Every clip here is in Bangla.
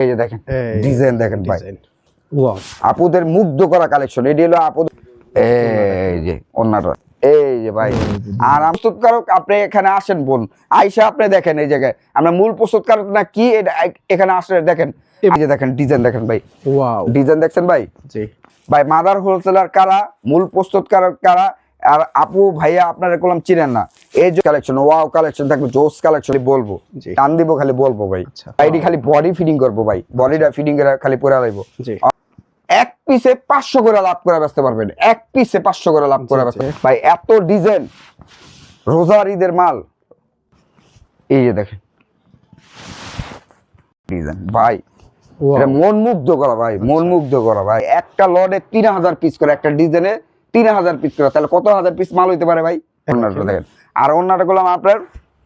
এই যে দেখেন ডিজাইন দেখেন ভাই, ওয়াও আপুদের মুগ্ধ করা কালেকশন। এটি হলো আপুদের, এই যে ওন্নাটা, এই যে ভাই। আর প্রস্তুতকারক আপনি এখানে আসেন বোন, আইসা আপনি দেখেন এই জায়গায় আমরা মূল প্রস্তুতকারক না কি এখানে আসলে দেখেন, এই যে দেখেন ডিজাইন দেখেন ভাই, ওয়াও ডিজাইন দেখছেন ভাই। জি ভাই মাদার হোলসেলার কারা, মূল প্রস্তুতকারক কারা, আর আপু ভাইয়া আপনারা কলম চিনেন না। এই যে কালেকশন, ওয়াও কালেকশন থাকবে, জোস কালেকশন বলবো, টান দিব খালি বলবো ভাই। আইডি খালি বডি ফিটিং করবো ভাই, বডিটা ফিটিং করে খালি পরে রাখবো। এক পিসে 500 করে লাভ করে বেচতে পারবেন, এক পিসে 500 করে লাভ করে বেচতে ভাই। এত ডিজাইন, রোজার ঈদের মাল। এই যে দেখেন ডিজাইন ভাই, এটা মন মুগ্ধ করা ভাই, মন মুগ্ধ করা ভাই। একটা লটে 3000 পিস করে, একটা ডিজাইনে 3000 পিস করে, তাহলে কত হাজার পিস মাল হইতে পারে ভাই। ওন্নাটা দেখেন, আর ওন্নাটা করলাম আপনার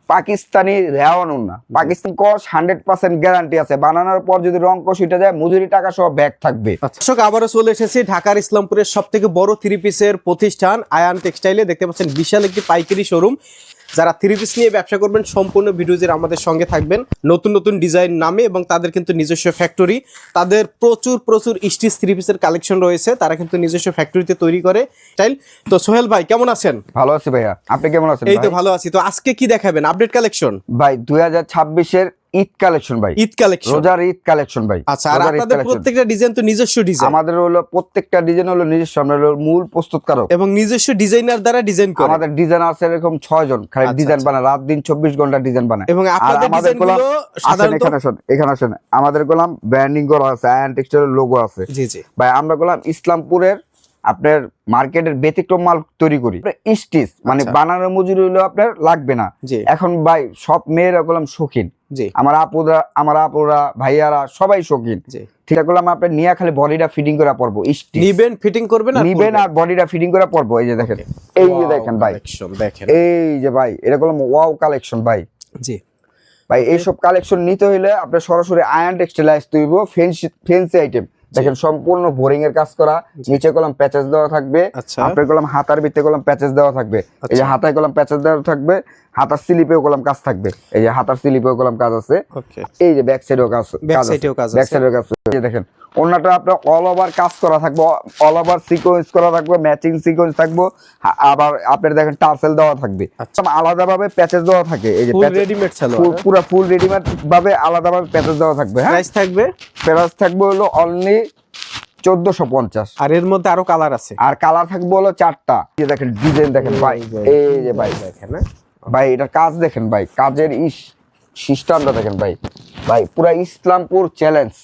পাকিস্তানি রেওয়ান ওন্না, পাকিস্তান কস 100% গ্যারান্টি আছে। বানানোর পর যদি রং কষ উঠে যায় মজুরি টাকা সহ ব্যাগ থাকবে। দর্শক আবারও চলে এসেছি ঢাকার ইসলামপুরের সবথেকে বড় 3 পিসের প্রতিষ্ঠান আয়ান টেক্সটাইলে। দেখতে পাচ্ছেন বিশাল একটি পাইকারি শোরুম। যারা 3 পিস নিয়ে ব্যবসা করবেন সম্পূর্ণ ভিডিওজের আমাদের সঙ্গে থাকবেন। নতুন নতুন ডিজাইন নামে এবং তাদের কিন্তু নিজস্ব ফ্যাক্টরি, তাদের প্রচুর স্টিচ 3 পিসের কালেকশন রয়েছে। তারা কিন্তু নিজস্ব ফ্যাক্টরিতে তৈরি করে স্টাইল। তো সোহেল ভাই কেমন আছেন? ভালো আছি ভাইয়া, আপনি কেমন আছেন? এই তো ভালো আছি। তো আজকে কি দেখাবেন? আপডেট কালেকশন ভাই 2026 এর ঈদ কালেকশন ভাই, ঈদ কালেকশন, রোজার ঈদ কালেকশন ভাই। আচ্ছা, আর আপনাদের প্রত্যেকটা ডিজাইন তো নিজস্ব ডিজাইন? আমাদের হলো প্রত্যেকটা ডিজাইন হলো নিজস্ব, আমরা হলো মূল প্রস্তুতকারক এবং নিজস্ব ডিজাইনার দ্বারা ডিজাইন করে। আমাদের ডিজাইন আছে এরকম 6 জন, খালি ডিজাইন বানায়, রাত দিন 24 ঘন্টা ডিজাইন বানায়। এবং আপনাদের ডিজাইনগুলো সাধারণত এখানে আসেন, আমাদের গোলাম ব্র্যান্ডিং করা আছে, আয়ন টেক্সটাইলের লোগো আছে। জি জি ভাই আমরা গোলাম ইসলামপুরের আপনার মার্কেটের ব্যতিক্রম মাল তৈরি করি, স্টিচ মানে বানানোর মজুরি হলো আপনার লাগবে না। এখন ভাই সব মেয়েরা গোলাম শৌখিন, আমার আপুরা ভাইয়ারা সবাই শৌখিন। ঠিক আছে, আপনি নিয়ে খালি বডিটা ফিটিং করে পড়বো, নিবেন ফিটিং করবেন আর নিবেন আর বডিটা ফিটিং করে পড়বো। এই যে দেখেন, এই যে দেখেন ভাই, এই যে ভাই এটা গোলাম ওয়াও কালেকশন ভাই। জি ভাই এইসব কালেকশন নিতে হইলে আপনার সরাসরি আয়ন টেক্সটাইল আসতে হইব। ফেন্সি আইটেম দেখেন, সম্পূর্ণ বোরিং এর কাজ করা, নিচে কলম প্যাচেস দেওয়া থাকবে, আপনার কলম হাতার ভিতরে কলম প্যাচেস দেওয়া থাকবে। এই যে হাতায় কলম প্যাচেস দেওয়া থাকবে, হাতার স্লিপেও কলম কাজ থাকবে, এই যে হাতার স্লিপেও কলম কাজ আছে। এই যে ব্যাক সাইডেও কাজ আছে, ব্যাক সাইডেও কাজ আছে। এই যে দেখেন ওন্নাটা আপনার অল ওভার কাজ করা থাকবে, অল ওভার সিকোয়েন্স করা থাকবে, ম্যাচিং সিকোয়েন্স থাকবে। আবার আপনার দেখেন টার্সেল দেওয়া থাকবে, আলাদা ভাবে প্যাচেস দেওয়া থাকে। এই যে রেডিমেড চালু, পুরো ফুল রেডিমেড ভাবে আলাদা ভাবে প্যাচেস দেওয়া থাকবে। হ্যাঁ, প্রাইস থাকবে হলো অনলি 1450। আর এর মধ্যে আরো কালার আছে, আর কালার থাকবে হলো 4টা। এই দেখেন ডিজাইন দেখেন ভাই, এই যে ভাই দেখেন ভাই, এটা কাজ দেখেন ভাই, কাজের সিস্টেমটা দেখেন ভাই। ভাই পুরা ইসলামপুর চ্যালেঞ্জ,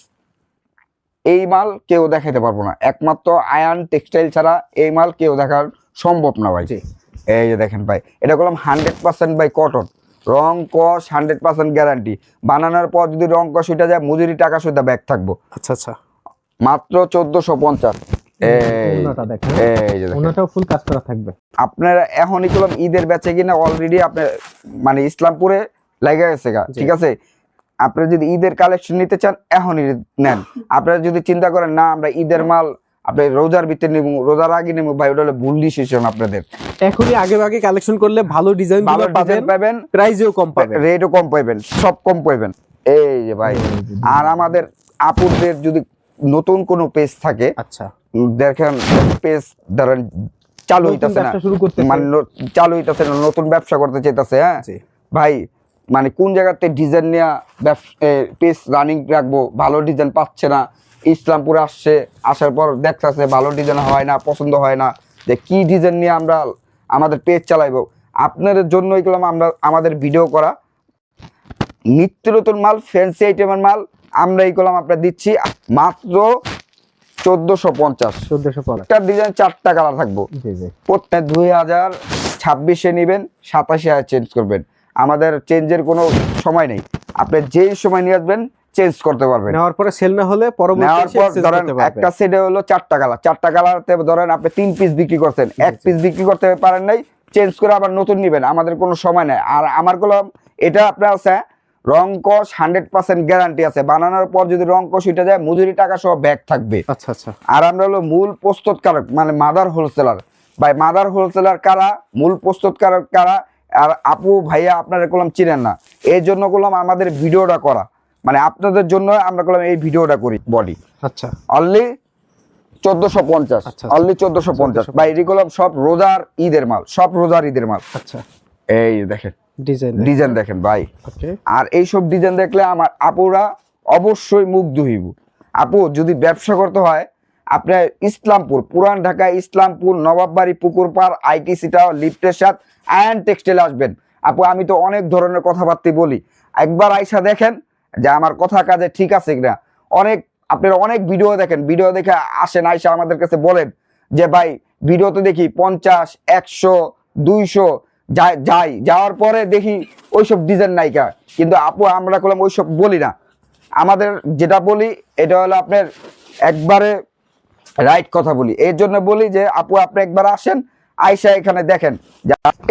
এই মাল কেউ দেখাইতে পারবো না, একমাত্র আয়ান টেক্সটাইল ছাড়া এই মাল কেউ দেখার সম্ভব না ভাই। এই যে দেখেন ভাই, এটা করলাম 100% ভাই কটন, রং কস 100% গ্যারান্টি। বানানোর পর যদি রং কস উঠে যায় মজুরি টাকা সুদ্ধা ব্যাগ থাকবো। আচ্ছা আচ্ছা, মাত্র 1450। ফুল কাজ করা থাকবে। আপনারা এখনই করলাম ঈদের বেচে কিনা অলরেডি আপনার মানে ইসলামপুরে লেগে গেছে গা, ঠিক আছে। আপনারা যদি ঈদের কালেকশন নিতে চান এখনই নেন। আপনারা যদি চিন্তা করেন না আমরা ঈদের মাল আপনি রোজার ভিতরে নেব, রোজার আগে নেব, ভাই ওটা হলো ভুল ডিসিশন আপনাদের। এখনই আগে কালেকশন করলে ভালো ডিজাইন পাবেন, প্রাইসও কম পাবেন, রেটও কম পাবেন, সব কম পাবেন। এই যে ভাই, আর আমাদের আপুদের যদি নতুন কোনো পেজ থাকে, আচ্ছা দেখেন পেজ ধরেন চালু হইতাছে না, মানে চালু হইতাছে না, নতুন ব্যবসা করতে চাইতেছে, হ্যাঁ ভাই, মানে কোন জায়গাতে ডিজাইন নিয়ে পেজ রানিং রাখবো, ভালো ডিজাইন পাচ্ছে না, ইসলামপুরে আসছে, আসার পর দেখতেছে ভালো ডিজাইন হয় না, পছন্দ হয় না, যে কি ডিজাইন নিয়ে আমরা আমাদের পেজ চালাইবো। আপনাদের জন্য এগুলো আমরা আমাদের ভিডিও করা নিত্য নতুন মাল, ফ্যান্সি আইটেমের মাল আমরা এই কলম আপনার দিচ্ছি মাত্র 1450। একটা ডিজাইন 4টা কালার থাকবো, প্রত্যেক 2026-এ নিবেন, 27-এ চেঞ্জ করবেন। আমাদের চেঞ্জের কোনো সময় নেই, আপনি যেই সময় নিয়ে আসবেন চেঞ্জ করতে পারবেন। নেওয়ার পরে সেল না হলে পরবর্তীতে ধরেন একটা সেটে হলো 4টা কালার, 4টা কালারতে ধরেন আপনি 3 পিস বিক্রি করছেন, 1 পিস বিক্রি করতে পারেন নাই, চেঞ্জ করে আবার নতুন নিবেন, আমাদের কোনো সময় নেই। আর আমার কলম এটা আপনার আছে রং কস 100% গ্যারান্টি আছে। বানানোর পর যদি রং কস উঠে যায় মজুরি টাকা সহ ব্যাগ থাকবে। আচ্ছা আচ্ছা, আর আমরা হলো মূল প্রস্তুতকারক মানে মাদার হোলসেলার। ভাই মাদার হোলসেলার কারা, মূল প্রস্তুতকারক কারা, আর আপু ভাইয়া আপনারা কলম চিনেন না, এই জন্য কলম আমাদের ভিডিওটা করা। মানে আপনাদের জন্য আমরা করলাম এই ভিডিওটা করি বডি। আচ্ছা অনলি 1450, অনলি 1450 ভাই। এগুলো সব রোজার ঈদের মাল, সব রোজার ঈদের মাল। আচ্ছা এই দেখেন ডিজাইন দেখেন ভাই। ওকে, আর এইসব ডিজাইন দেখলে আমার আপুরা অবশ্যই মুগ্ধ হইব। আপু যদি ব্যবসা করতে হয় আপনার ইসলামপুর, পুরান ঢাকা ইসলামপুর, নবাববাড়ি, পুকুরপাড়, আইটিসি টাওয়ার, লিফটের সাথে আয়ন টেক্সটাইল আসবেন। আপু আমি তো অনেক ধরনের কথাবার্তা বলি, একবার আইসা দেখেন যে আমার কথা কাজে ঠিক আছে কিনা। আপনারা অনেক ভিডিও দেখেন, ভিডিও দেখে আসেন, আইসা আমাদের কাছে বলেন যে ভাই ভিডিওতে দেখি 50, 100, 200 যাওয়ার পরে দেখি ওইসব ডিজাইন নাইকা। কিন্তু আপু আমরা করলাম ওইসব বলি না, আমাদের যেটা বলি এটা হলো আপনার একবারে রাইট কথা বলি। এর জন্য বলি যে আপু আপনি একবার আসেন, আইসা এখানে দেখেন,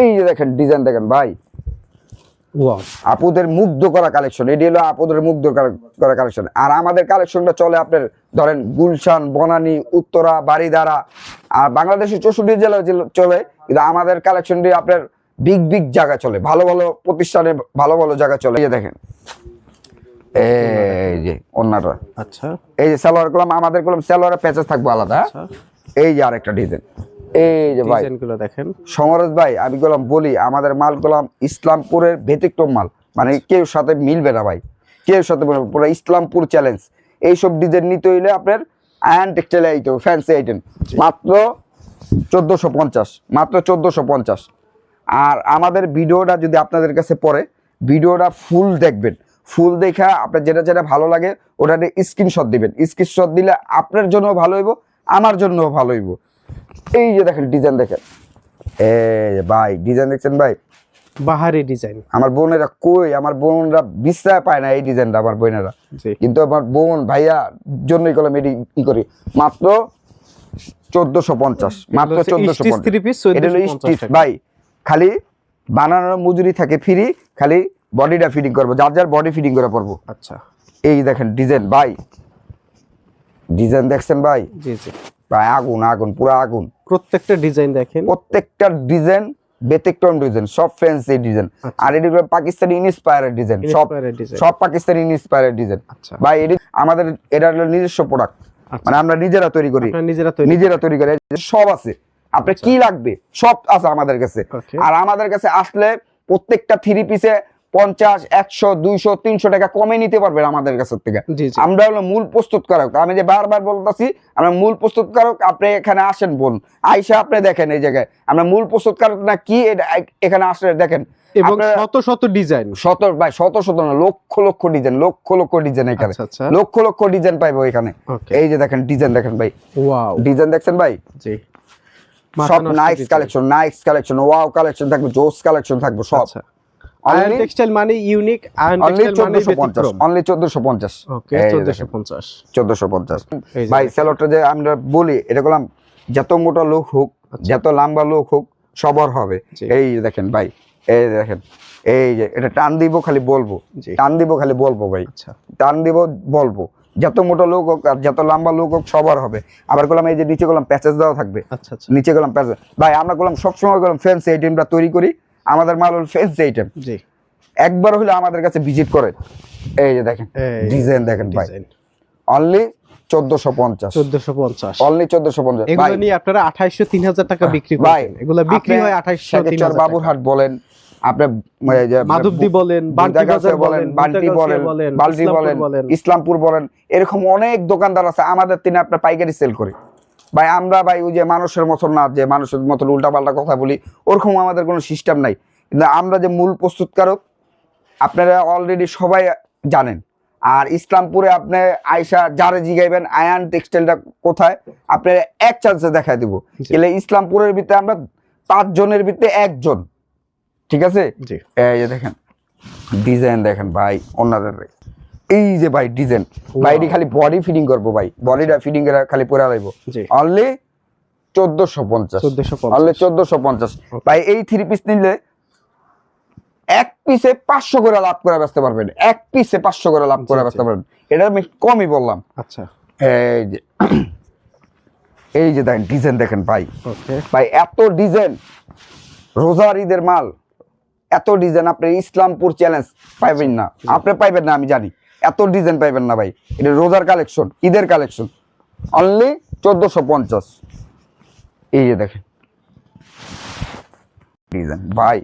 এই যে দেখেন ডিজাইন দেখেন ভাই, আপুদের মুগ্ধ করা কালেকশন। এটি হলো আপুদের মুগ্ধ করা কালেকশন। আর আমাদের কালেকশনটা চলে আপনার ধরেন গুলশান, বনানী, উত্তরা, বাড়িধারা, আর বাংলাদেশের 64 জেলায় চলে। কিন্তু আমাদের কালেকশনটি আপনার বিগ জায়গায় চলে, ভালো ভালো প্রতিষ্ঠানে ভালো ভালো জায়গায় চলে। এই যে দেখেন, এই যে ওন্নাটা। আচ্ছা এই যে সালোয়ার কলাম, আমাদের কলাম সালোয়ারের প্যাচেস থাকবো আলাদা। এই যে আরেকটা ডিজাইন, এই যে ভাই ডিজাইনগুলো দেখেন। সমরেশ ভাই আমি গেলাম বলি আমাদের মাল গেলাম ইসলামপুরের ব্যতিক্রম মাল, মানে কেউ সাথে মিলবে না ভাই, কেউ সাথে পুরো ইসলামপুর চ্যালেঞ্জ। এইসব ডিজাইন নিতে হইলে আপনার আয়ন টেক্সটাইল আইতে হবে, ফ্যান্সি আইটেম। মাত্র 1450, মাত্র 1450। আর আমাদের ভিডিওটা যদি আপনাদের কাছে পড়ে, ভিডিওটা ফুল দেখবেন, ফুল দেখা আপনার যেটা যেটা ভালো লাগে ওটা স্ক্রিনশট দিবেন। স্ক্রিনশট দিলে আপনার জন্য ভালো হইব, আমার জন্য ভালো হইব। এই যে দেখেন ডিজাইন দেখেন, এই ভাই ডিজাইন দেখছেন ভাই, বাহারি ডিজাইন। আমার বোনেরা কই, আমার বোনরা বিশ্বাস পায় না এই ডিজাইনটা, আমার বোনেরা। কিন্তু আমার বোন ভাইয়া জন্যই করলাম এটি ই করি। মাত্র 1450, মাত্র 1450। এটা হলো স্টিচ ভাই, খালি বানানোর মজুরি থাকে ফ্রি, খালি বডিটা ফিটিং করবো, যার যার বডি ফিটিং করে পড়বো। আচ্ছা এই দেখেন ডিজাইন ভাই, ডিজাইন দেখছেন ভাই? জি জি ভাই আগুন আগুন, পুরো আগুন। প্রত্যেকটা ডিজাইন দেখেন, প্রত্যেকটা ডিজাইন ব্যতিক্রম ডিজাইন, সব ফ্যান্সি ডিজাইন। আর এটি পাকিস্তানি ইন্সপায়ার্ড ডিজাইন, সব পাকিস্তানি ইন্সপায়ার্ড ডিজাইন ভাই। এটি আমাদের, এটা হলো নিজস্ব প্রোডাক্ট, মানে আমরা নিজেরা তৈরি করি, নিজেরা তৈরি করি। সব আছে, আপনার কি লাগবে সব আছে আমাদের কাছে। আর আমাদের কাছে আসলে প্রত্যেকটা 3 পিসে 50, 100, 200, 300 টাকা কমে নিতে পারবেন আমাদের কাছ থেকে। আমরা হলো মূল প্রস্তুতকারক, আমি যে বারবার বলতেছি আমরা মূল প্রস্তুতকারক। আপনি এখানে আসেন, বোন আইসা আপনি দেখেন এই জায়গায় আমরা মূল প্রস্তুতকারক না কি, এখানে আসলে দেখেন। এবং শত ডিজাইন, ভাই শত না, লক্ষ ডিজাইন, লক্ষ ডিজাইন এখানে, লক্ষ ডিজাইন পাইবো এখানে। এই যে দেখেন ডিজাইন দেখেন ভাই, ওয়াও ডিজাইন দেখছেন ভাই? জি, সব নাইস কালেকশন, ওয়াও কালেকশন থাকবে, জোস কালেকশন থাকবে সব। আয়ন টেক্সটাইল মানে ইউনিক, আয়ন টেক্সটাইল মানে ব্যতিক্রম। অনলি 1450। ওকে 1450 ভাই। সেলরটা যে আমরা বলি এটা করলাম, যত মোটা লোক হোক, যত লম্বা লোক হোক, সবার হবে। এই দেখেন ভাই, এই দেখেন, এই যে এটা টান দিব খালি বলবো, টান দিব খালি বলবো ভাই, টান দিব বলবো। যত মোটা লোক হোক আর যত লম্বা লোক হোক সবার হবে। আবার করলাম এই যে নিচে করলাম প্যাচেস দেওয়া থাকবে, নিচে করলাম প্যাচেস। ভাই আমরা করলাম সবসময় করলাম ফ্যান্সি আইটেমটা তৈরি করি, আমাদের মাল হল ফ্যান্সি আইটেম। একবার হলে আমাদের কাছে ভিজিট করে। এই যে দেখেন ডিজাইন দেখেন ভাই, অনলি 1450, অনলি 1450। এগুলো নিয়ে আপনারা 2800 3000 টাকা বিক্রি করেন। এগুলো বিক্রি হয় 2800 3000 টাকা। বাবুরহাট বলেন, আপনি মাধবদী বলেন, বান্টি বাজার বলেন, বান্টি বলেন, বালদি বলেন, ইসলামপুর বলেন, এরকম অনেক দোকানদার আছে আমাদের তিনি আপনার পাইকারি সেল করে। ভাই আমরা ভাই ওই যে মানুষের মতন না, যে মানুষের মতন উল্টাপাল্টা কথা বলি, ওরকম আমাদের কোনো সিস্টেম নাই। কিন্তু আমরা যে মূল প্রস্তুতকারক আপনারা অলরেডি সবাই জানেন। আর ইসলামপুরে আপনি আয়সা যারে জিগাইবেন আয়ান টেক্সটাইলটা কোথায়, আপনারা এক চান্সে দেখাই দিব। এলে ইসলামপুরের ভিতরে আমরা 5 জনের ভিতরে 1 জন, ঠিক আছে? এই যে দেখেন ডিজাইন দেখেন ভাই, অন্যদের এই যে ভাই ডিজাইন, বাইরে খালি বডি ফিটিং করবো ভাই, বডিটা ফিটিং করে খালি পরে লাইব। অনলি 1450, অনলি 1450 ভাই। এই 3 পিস নিলে 1 পিসে 500 করে লাভ করে বেচতে পারবেন, 1 পিসে 500 করে লাভ করে বেচতে পারবেন। এটা আমি কমই বললাম। আচ্ছা এই যে দেখেন ডিজাইন দেখেন ভাই, ভাই এত ডিজাইন, রোজার ঈদের মাল, এত ডিজাইন আপনি ইসলামপুর চ্যালেঞ্জ পাইবেন না, আপনি পাইবেন না আমি জানি। এত ডিজাইন পাইবেন না ভাই। এটা রোজার কালেকশন, ঈদের কালেকশন, অনলি 1450। এই যে দেখেন ডিজাইন ভাই,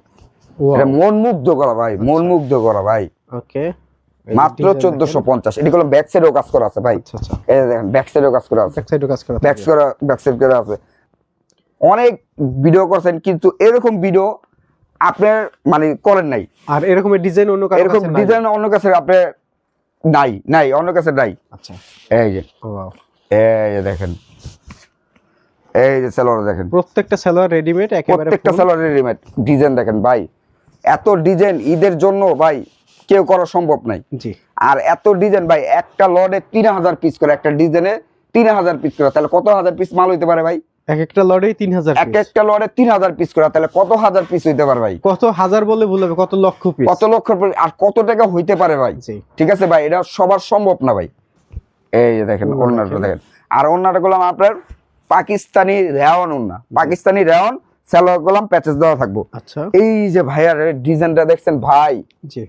এটা মন মুগ্ধ করা ভাই, মন মুগ্ধ করা ভাই। ওকে, মাত্র 1450। এটা হলো ব্যাক সাইডেও কাজ করা আছে ভাই। আচ্ছা, এই দেখেন ব্যাক সাইডেও কাজ করা আছে, ব্যাক সাইডেও কাজ করা, ব্যাক সাইড করা আছে। অনেক ভিডিও করছেন কিন্তু এরকম ভিডিও আপনার মানে করেন নাই। আর এরকমের ডিজাইন অন্য কারো এরকম কাছে নাই? ডিজাইন অন্য কাছে আপনার নাই, অন্য কাছে নাই। আচ্ছা, এই যে ওয়াও, এই যে দেখেন, এই যে সালোয়ার দেখেন, প্রত্যেকটা সালোয়ার রেডিমেড, একেবারে প্রত্যেকটা সালোয়ার রেডিমেড। ডিজাইন দেখেন ভাই, এত ডিজাইন ঈদের জন্য ভাই কেউ করা সম্ভব নাই। জি, আর এত ডিজাইন ভাই, একটা লটে 3000 পিস করে, একটা ডিজাইনে 3000 পিস করে, তাহলে কত হাজার পিস মাল হইতে পারে ভাই? এক একটা লটেই 3000 এক একটা লটে 3000 পিস করে, তাহলে কত হাজার পিস হইতে পারে ভাই? কত হাজার বলে ভুল হবে, কত লক্ষ পিস, কত লক্ষ আর কত টাকা হইতে পারে ভাই? জি, ঠিক আছে ভাই, এটা সবার সম্ভব না ভাই। এই যে দেখেন ওন্নাটা দেখেন, আর ওন্নাটা করলাম আপনার পাকিস্তানি রেওয়ান ওন্না, পাকিস্তানি রেওয়ান, সালোয়ার করলাম প্যাচেস দেওয়া থাকবো। আচ্ছা, এই যে ভাইয়ার ডিজাইনটা দেখছেন ভাই, জি,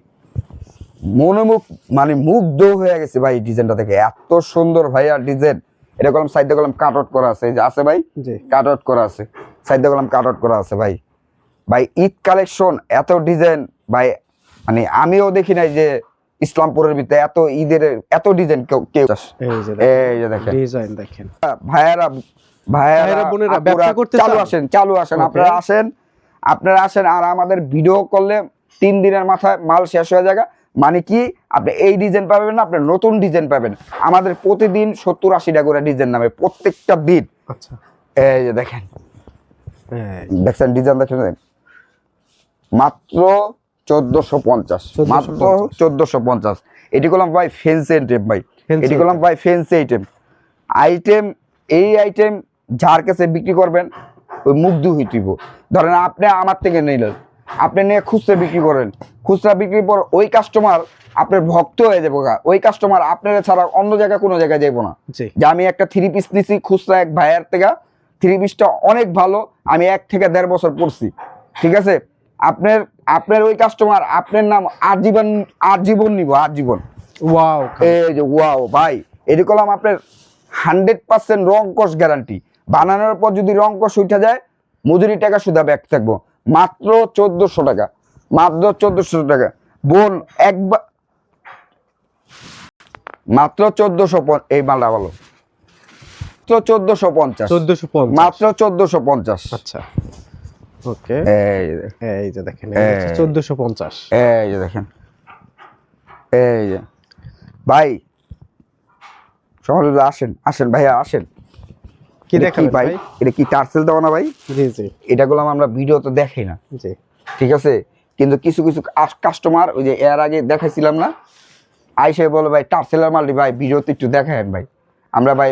মনোমুখ মানে মুগ্ধ হয়ে গেছে ভাই ডিজাইনটা দেখে, এত সুন্দর ভাইয়া ডিজাইন। এটা কলম সাইডে কলম কাট আউট করা আছে, এই যে আছে ভাই, জি, কাট আউট করা আছে, সাইডে কলম কাট আউট করা আছে ভাই। ভাই ঈদ কালেকশন এত ডিজাইন ভাই, মানে আমিও দেখি নাই যে ইসলামপুরের ভিতরে এত ঈদের এত ডিজাইন কেউ। এই যে দেখেন ডিজাইন দেখেন ভাইয়ারা, ভাইয়ারা বোনেরা ব্যবসা করতে চালু আসেন, আপনারা আসেন। আর আমাদের ভিডিও করলে 3 দিনের মাথায় মাল শেষ হয়ে যায়। মানে কি, আপনি এই ডিজাইন পাবেন না, আপনি নতুন ডিজাইন পাবেন। আমাদের প্রতিদিন 70-80টা করে ডিজাইন নামে প্রত্যেকটা দিন। আচ্ছা, এই যে দেখেন, দেখছেন ডিজাইন দেখেন, মাত্র 1450, মাত্র 1450। এটি করলাম ভাই ফেন্সি আইটেম ভাই, এটি করলাম ভাই ফেন্সি আইটেম। এই আইটেম যার কাছে বিক্রি করবেন ওই মুগ্ধ হইতেইব। ধরেন আপনি আমার থেকে নিলেন, আপনি নিয়ে খুচরা বিক্রি করেন, খুচরা বিক্রির পর ওই কাস্টমার আপনার ভক্ত হয়ে যাবো, ওই কাস্টমার আপনারা ছাড়া অন্য জায়গায় কোনো জায়গায় যাবো না। যে আমি একটা 3 পিস নিছি খুচরা এক ভাইয়ের থেকে, 3 পিসটা অনেক ভালো, আমি 1 থেকে 1.5 বছর পড়ছি, ঠিক আছে। আপনার ওই কাস্টমার আপনার নাম আজীবন নিব, আজীবন। ওয়াও, এই যে ওয়াও ভাই, এটি করলাম আপনার 100% রং কস গ্যারান্টি। বানানোর পর যদি রং কস উঠে যায়, মজুরি টাকা সুদা ব্যাক থাকবো। মাত্র 1400 টাকা, মাত্র 1400 টাকা বোন, একবার মাত্র 1400। এই মালটা বলো, 1450, মাত্র 1450। আচ্ছা, ওকে, এই যে দেখেন 1450। এই যে দেখেন, এই যে ভাই সহজে আসেন ভাইয়া আসেন। কি দেখেন ভাই? এটা কি টার্সেল দেওয়া না ভাই? জি জি, এটা গুলো আমরা ভিডিওতে দেখাই না, জি, ঠিক আছে। কিন্তু কিছু কিছু কাস্টমার ওই যে এর আগে দেখাইছিলাম না, আইসে বলে ভাই টার্সেলের মালটি ভাই ভিডিওতে একটু দেখায়েন ভাই। আমরা ভাই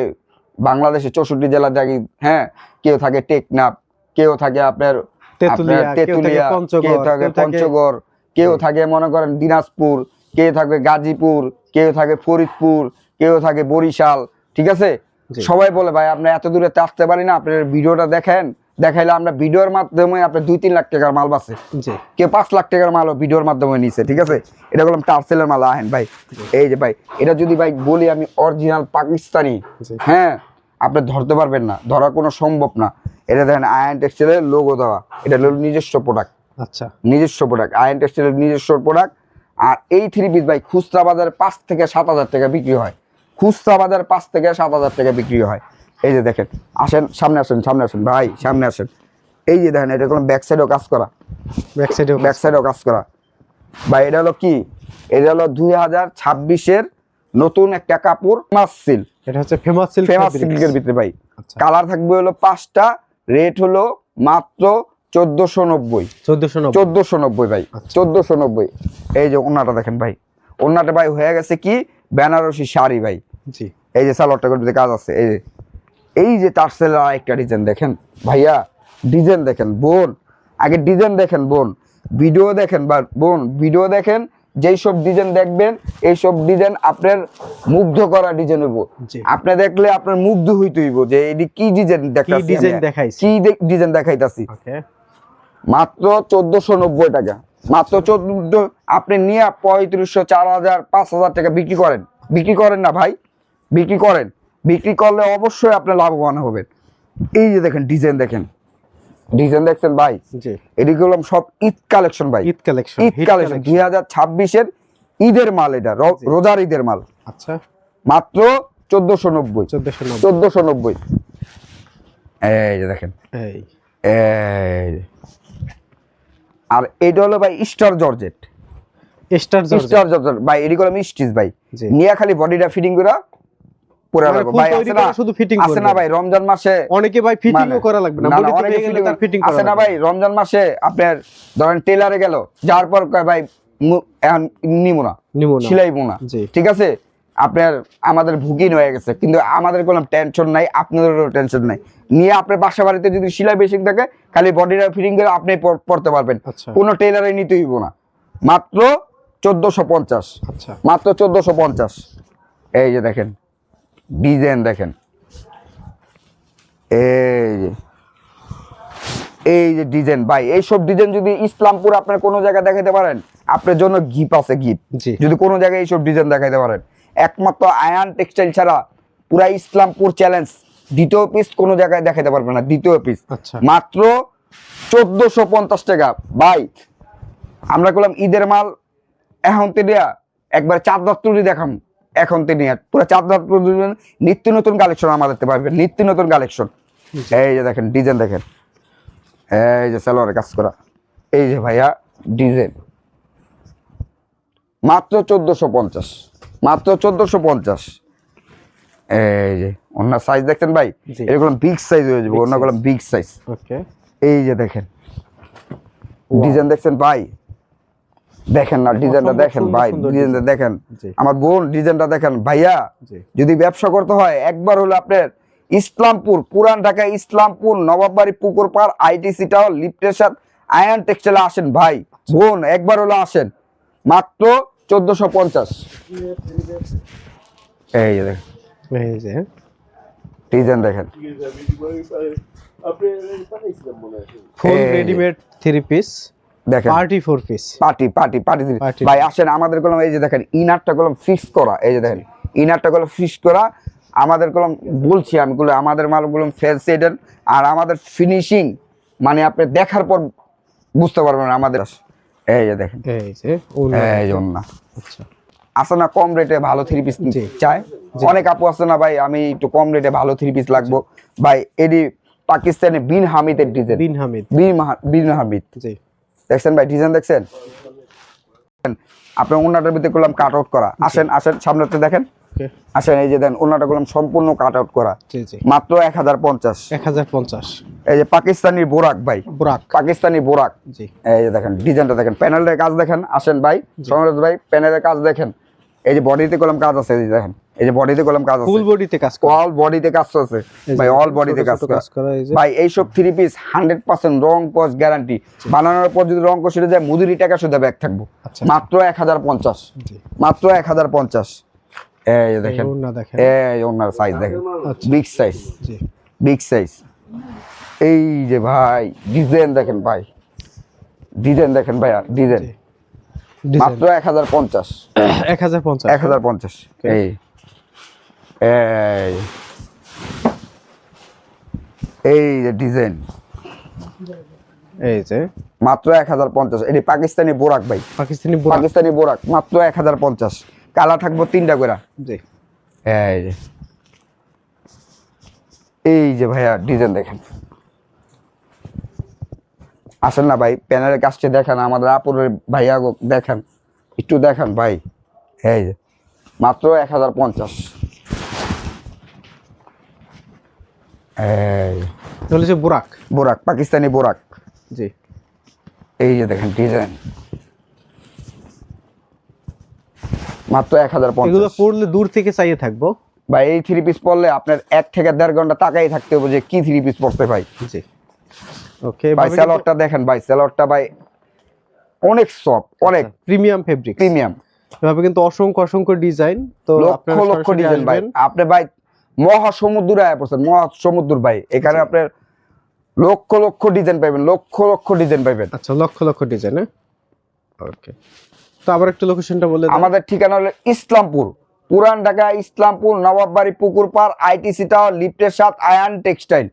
বাংলাদেশে 64 জেলা থাকি, হ্যাঁ, কেউ থাকে টেকনাফ, কেউ থাকে আপনার তেতুলিয়া, কেউ থাকে পঞ্চগড়, কেউ থাকে মনে করেন দিনাজপুর, কেউ থাকে গাজীপুর, কেউ থাকে ফরিদপুর, কেউ থাকে বরিশাল, ঠিক আছে। সবাই বলে ভাই আপনি এত দূরে আসতে পারি না, আপনার ভিডিওটা দেখাইলে আমরা ভিডিওর মাধ্যমে আপনার 2-3 লাখ টাকার মাল বাঁচে, কেউ 5 লাখ টাকার মালও ভিডিওর মাধ্যমে নিছে, ঠিক আছে। এটা বললাম টার্সেলের মাল। আহেন ভাই, এই যে ভাই এটা যদি ভাই বলি আমি অরিজিনাল পাকিস্তানি, হ্যাঁ, আপনি ধরতে পারবেন না, ধরা কোনো সম্ভব না। এটা দেখেন আয়ন টেক্সটাইলের লোগো দেওয়া, এটা হলো নিজস্ব প্রোডাক্ট। আচ্ছা, নিজস্ব প্রোডাক্ট, আয়ন টেক্সটাইলের নিজস্ব প্রোডাক্ট। আর এই 3 পিস ভাই খুচরা বাজারে 5 থেকে 7,000 টাকা বিক্রি হয়, খুচরা বাজারে 5 থেকে 7,000 টাকা বিক্রি হয়। এই যে দেখেন, আসেন সামনে আসেন ভাই, সামনে আসেন। এই যে দেখেন, এটা কোনো ব্যাক সাইডেও কাজ করা, ব্যাক সাইডেও কাজ করা ভাই। এটা হলো কি, এটা হলো 2026-এর নতুন একটা কাপড়, ফেমাস সিল্ক। এটা হচ্ছে ফেমাস সিল্কের ভিতরে ভাই। কালার থাকবে হলো 5টা, রেট হলো মাত্র 1490 ভাই, 1490। এই যে ওন্নাটা দেখেন ভাই, ওন্নাটা ভাই হয়ে গেছে কি বেনারসি শাড়ি ভাই। জি, এই যে সালোয়ারটা করতে কাজ আছে। এই যে টার্সেলের আরেকটা ডিজাইন দেখেন ভাইয়া, ডিজাইন দেখেন বোন, আগে ডিজাইন দেখেন বোন, ভিডিও দেখেন বোন, ভিডিও দেখেন। যেই সব ডিজাইন দেখবেন এই সব ডিজাইন আপনার মুগ্ধ করা ডিজাইন হইব, আপনি দেখলে আপনার মুগ্ধ হইতে হইব যে এটি কি ডিজাইন দেখাইতাছি, কি ডিজাইন দেখাইতাছি। মাত্র 1490 টাকা, মাত্র 14, আপনি নিয়ে 3500, 4000, 5000 টাকা বিক্রি করেন না ভাই, বিক্রি করলে অবশ্যই আপনি লাভবান হবেন। এই যে দেখেন ডিজাইন দেখছেন ভাই, এদিকে সব ঈদ কালেকশন ভাই, ঈদ কালেকশন 2026-এর ঈদের মাল, এটা রোজার ঈদের মাল। আচ্ছা, মাত্র 1490। এই যে দেখেন, আর এটা হলো ভাই স্টার জর্জেট ভাই, এটি করলাম স্টিচ ভাই, নিয়ে খালি বডিটা ফিটিং করে পুরো ভাই আছে না ভাই, রমজান মাসে অনেকে ভাই ফিটিংও করা লাগবে না, বডি তো হয়ে গেলে তার ফিটিং করা আছে না ভাই, রমজান মাসে আপনার ধরেন টেলারে গেল, যাওয়ার পর কয় ভাই এখন নিমো না, সিলাইবো না, ঠিক আছে, আপনার আমাদের বুকিং হয়ে গেছে, কিন্তু আমাদের কোনো টেনশন নাই, আপনাদেরও টেনশন নাই, নিয়ে আপনার বাসা বাড়িতে যদি সেলাই বেশি থাকে, খালি বডিটা ফিটিং করে আপনি পড়তে পারবেন, কোনো টেলারে নিতে হইব না। মাত্র 1450, মাত্র 1450। এই যে দেখেন ডিজাইন দেখেন, এই যে ডিজাইন ভাই, এইসব ডিজাইন যদি ইসলামপুর আপনার কোনো জায়গায় দেখাতে পারেন, আপনার জন্য গিফট আছে, গিফট। যদি কোনো জায়গায় এইসব ডিজাইন দেখাতে পারেন, একমাত্র আয়ান টেক্সটাইল ছাড়া পুরা ইসলামপুর চ্যালেঞ্জ দ্বিতীয় পিস কোনো জায়গায় দেখাতে পারবে না, দ্বিতীয় পিস। মাত্র 1450 টাকা ভাই। আমরা করলাম ঈদের মাল, এখন থেকে একবার চাঁদরাত তুলি দেখাম, এখন থেকে পুরো চাঁদরাত নিত্য নতুন কালেকশন আমাদের পারবেন, নিত্য নতুন কালেকশন। এই যে দেখেন ডিজাইন দেখেন, এই যে সালোয়ারের কাজ করা, এই যে ভাইয়া ডিজাইন, মাত্র 1450, মাত্র 1450। এই যে ওনার সাইজ দেখছেন ভাই, এরকম বিগ সাইজ হয়ে যাবে, ওনার করলাম বিগ সাইজ। এই যে দেখেন ডিজাইন দেখছেন ভাই, দেখেন না ডিজাইনটা দেখেন ভাই, ডিজাইনটা দেখেন, আমার বোন ডিজাইনটা দেখেন ভাইয়া। যদি ব্যবসা করতে হয় একবার হলো আপনার ইসলামপুর, পুরান ঢাকা ইসলামপুর, নবাববাড়ি, পুকুর পাড়, আইটিসি টাওয়ার, লিফটের সাথে আয়ন টেক্সটাইলে আসেন ভাই, বোন একবার হলো আসেন। মাত্র 1450। এই যে দেখেন, এই যে ডিজাইন দেখেন, ফুল রেডিমেড 3 পিস দেখেন, পার্টি 4 পিস, পার্টি ভাই আসেন আমাদের কলম। এই যে দেখেন ইনারটা কলম ফিক্স করা, এই যে দেখেন ইনারটা কলম ফিক্স করা আমাদের কলম, বলছি আমি গুলো আমাদের মালগুলো ফেলছে এটা, আর আমাদের ফিনিশিং মানে আপনি দেখার পর বুঝতে পারবেন আমাদের। এই যে দেখেন, এই যে ওন্না, আচ্ছা আছে না কম রেটে ভালো 3 পিস চাই, অনেক আপু আছে না ভাই আমি একটু কম রেটে ভালো 3 পিস লাগবো ভাই, এডি পাকিস্তানি বিন হামিদের ডিজাইন, বিন হামিদ দেখছেন ভাই, ডিজাইন দেখছেন, আপনি ওন্নাটার ভিতরে করলাম কাট আউট করা। আসেন সামনেতে দেখেন, আসেন এই যে দেন ওন্নাটা করলাম সম্পূর্ণ কাট আউট করা, মাত্র 1050। এই যে পাকিস্তানি বোরাক ভাই, পাকিস্তানি বোরাক, এই যে দেখেন ডিজাইনটা দেখেন, প্যানেলের কাজ দেখেন। আসেন ভাই সমরেশ ভাই, প্যানেলের কাজ দেখেন, এই যে বডিতে কলম কাজ আছে, এই যে দেখেন এই যে বডিতে কলম কাজ আছে, ফুল বডিতে কাজ, অল বডিতে কাজ আছে ভাই, অল বডিতে কাজ করা ভাই। এই সব 3 পিস 100% রং কস গ্যারান্টি, বানানোর পর যদি রং কস যায় মজুরি টাকা শুধু ব্যাক থাকবো। মাত্র 1050, মাত্র 1050। এই যে দেখেন, এই ওনার সাইজ দেখেন, বিগ সাইজ, বিগ সাইজ। এই যে ভাই ডিজাইন দেখেন ভাই, ডিজাইন দেখেন ভাইয়া, ডিজাইন মাত্র 1050, 1050। এই এই যে ডিজাইন, এই যে মাত্র 1050। এটি পাকিস্তানি বোরাক ভাই, পাকিস্তানি বোরাক, মাত্র 1050। কালা থাকবো 3টা করে। এই যে ভাইয়া ডিজাইন দেখেন, আসেন না ভাই প্যানেলের কাজটা দেখেন, আমাদের আপুরের ভাইয়া দেখেন, একটু দেখেন ভাই। এই যে মাত্র 1050। এই বোরাক, বোরাক পাকিস্তানি বোরাক, জি। এই যে দেখেন ডিজাইন, মাত্র 1050। এগুলো পড়লে দূর থেকে চাইয়ে থাকবো ভাই, এই 3 পিস পড়লে আপনার 1 থেকে 1.5 ঘন্টা তাকাই থাকতে হবে যে কি 3 পিস পড়তে ভাই। জি ওকে ভাই, সালোয়ারটা দেখেন ভাই, সালোয়ারটা ভাই অনেক সফট, অনেক প্রিমিয়াম ফেব্রিক, প্রিমিয়াম। এভাবে কিন্তু অসংখ্য ডিজাইন, তো লক্ষ লক্ষ ডিজাইন ভাই। আপনি ভাই মহাসমুদ্রে আয়া পড়ছেন, মহাসমুদ্র ভাই, এখানে আপনার লক্ষ লক্ষ ডিজাইন পাবেন, লক্ষ লক্ষ ডিজাইন পাবেন। আচ্ছা লক্ষ লক্ষ ডিজাইন, ওকে, তো আবার একটু লোকেশনটা বলে দেন। আমাদের ঠিকানা হলো ইসলামপুর, পুরান ঢাকা ইসলামপুর, নবাববাড়ি পুকুর পাড়, আইটিসি টাওয়ার, লিফটের 7, আয়ান টেক্সটাইল।